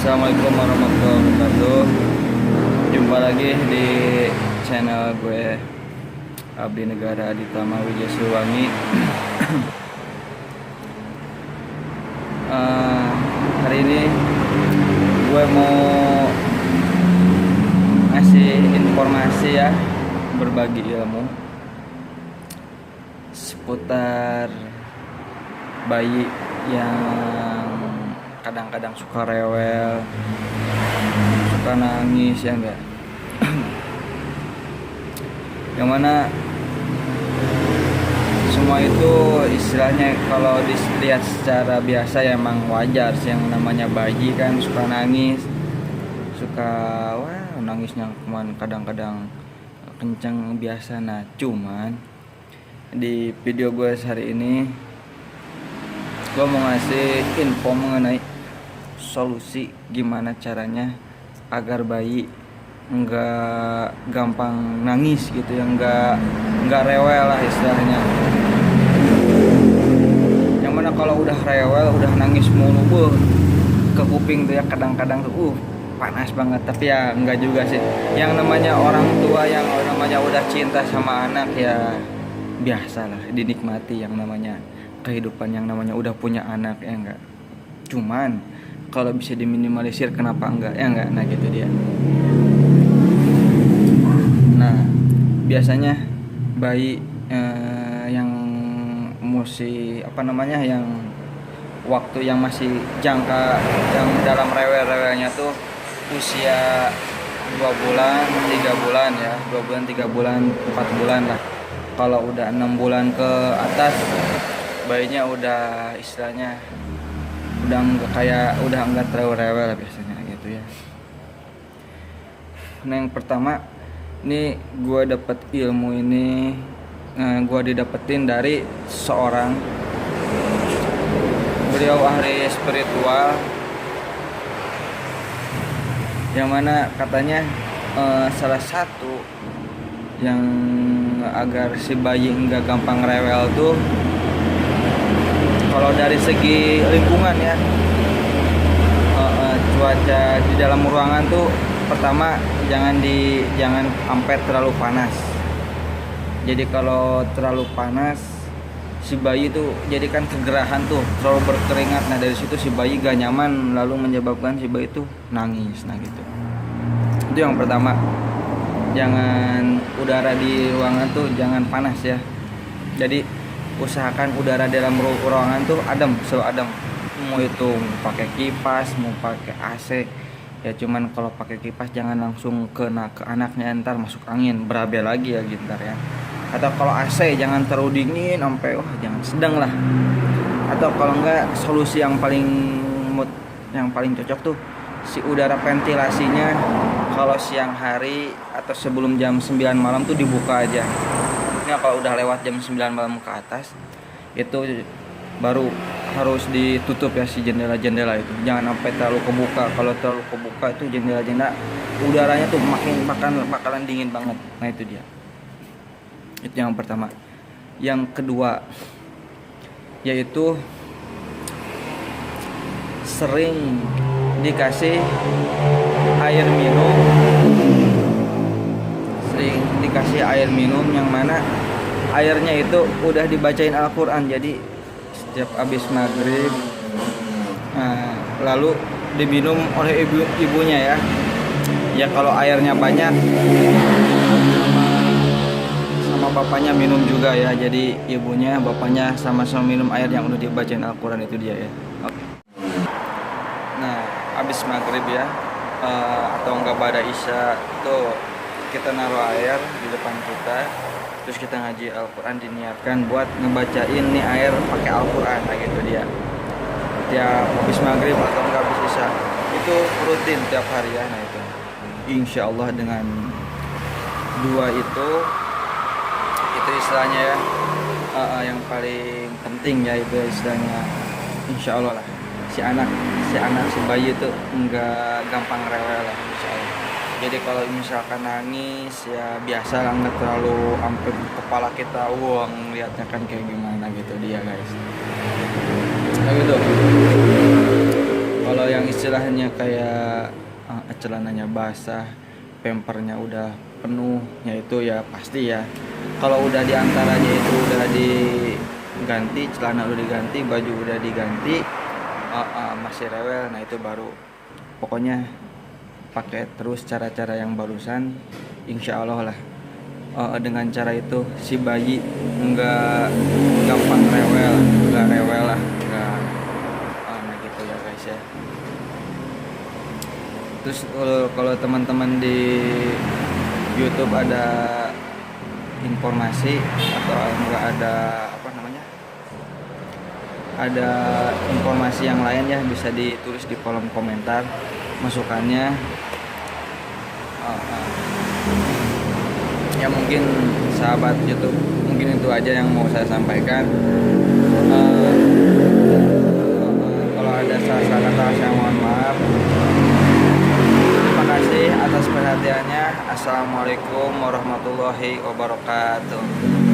Assalamualaikum warahmatullahi wabarakatuh. Jumpa lagi di channel gue, Abdi Negara Aditama Wijaya Siliwangi. Hari ini gue mau ngasih informasi ya, berbagi ilmu seputar bayi yang kadang-kadang suka rewel, suka nangis, ya enggak. Yang mana semua itu istilahnya kalau dilihat secara biasa ya emang wajar sih, yang namanya bayi kan suka nangis, suka nangisnya cuman kadang-kadang kenceng biasa. Nah cuman di video gue hari ini gue mau ngasih info mengenai solusi gimana caranya agar bayi nggak gampang nangis gitu ya, nggak rewel lah istilahnya. Yang mana kalau udah rewel, udah nangis mulu ke kuping tuh ya, kadang-kadang tuh panas banget. Tapi ya nggak juga sih, yang namanya orang tua yang namanya udah cinta sama anak ya biasalah dinikmati, yang namanya kehidupan, yang namanya udah punya anak, ya enggak. Cuman kalau bisa diminimalisir kenapa enggak, ya enggak. Nah gitu dia. Nah biasanya bayi yang yang waktu yang masih jangka yang dalam rewel-rewelnya tuh usia 2 bulan, 3 bulan ya, 2 bulan, 3 bulan, 4 bulan lah. Kalau udah 6 bulan ke atas, bayinya udah istilahnya udah enggak terlalu rewel biasanya gitu ya. Nah yang pertama, nih gue dapet ilmu ini, gue didapetin dari seorang, beliau ahli spiritual, yang mana katanya salah satu yang agar si bayi enggak gampang rewel tuh, kalau dari segi lingkungan ya, cuaca di dalam ruangan tuh pertama jangan sampai terlalu panas. Jadi kalau terlalu panas, si bayi tuh jadi kan kegerahan tuh, terlalu berkeringat. Nah dari situ si bayi gak nyaman, lalu menyebabkan si bayi tuh nangis. Nah gitu. Itu yang pertama. Jangan udara di ruangan tuh jangan panas ya. Jadi usahakan udara dalam ruangan tuh adem, selalu adem. Mau itu pakai kipas, mau pakai AC ya, cuman kalau pakai kipas jangan langsung ke anaknya, ntar masuk angin, berabe lagi ya gitar ya. Atau kalau AC jangan terlalu dingin sampai jangan sedang lah. Atau kalau enggak, solusi yang paling cocok tuh si udara ventilasinya kalau siang hari atau sebelum jam 9 malam tuh dibuka aja. Nah kalau udah lewat jam 9 malam ke atas itu baru harus ditutup ya si jendela-jendela itu. Jangan sampai terlalu kebuka. Kalau terlalu kebuka itu jendela-jendela udaranya tuh bakalan dingin banget. Nah itu dia. Itu yang pertama. Yang kedua yaitu sering dikasih air minum. Sering dikasih air minum yang mana airnya itu udah dibacain Al-Quran. Jadi setiap habis maghrib, lalu diminum oleh ibunya ya. Ya kalau airnya banyak, sama bapaknya minum juga ya. Jadi ibunya, bapaknya sama-sama minum air yang udah dibacain Al-Quran, itu dia ya. Oke. Nah habis maghrib ya, atau enggak pada isya tuh kita naruh air di depan kita, terus kita ngaji Al-Quran, diniatkan buat ngebacain nih air pakai Al-Quran. Nah gitu dia. Tiap habis maghrib atau enggak habis isya, itu rutin tiap hari ya. Nah itu insya Allah dengan dua itu istilahnya ya, yang paling penting ya, itu istilahnya insya Allah lah si bayi itu enggak gampang rewel lah insya Allah. Jadi kalau misalkan nangis ya biasa lah, nggak terlalu sampai kepala kita ngeliatnya kan kayak gimana gitu dia guys. Nah gitu. Kalau yang istilahnya kayak celananya basah, pampernya udah penuh, ya itu ya pasti ya. Kalau udah diantaranya itu udah diganti, celana udah diganti, baju udah diganti, masih rewel, nah itu baru. Pokoknya pakai terus cara-cara yang barusan, insya Allah lah. Dengan cara itu si bayi nggak gampang rewel, nggak rewel lah, nggak nah gitu ya guys ya. Terus kalau teman-teman di YouTube ada informasi atau enggak ada apa namanya, ada informasi yang lain ya, bisa ditulis di kolom komentar masukannya. Ya mungkin sahabat YouTube, mungkin itu aja yang mau saya sampaikan. Kalau ada salah kata saya mohon maaf. Terima kasih atas perhatiannya. Assalamualaikum warahmatullahi wabarakatuh.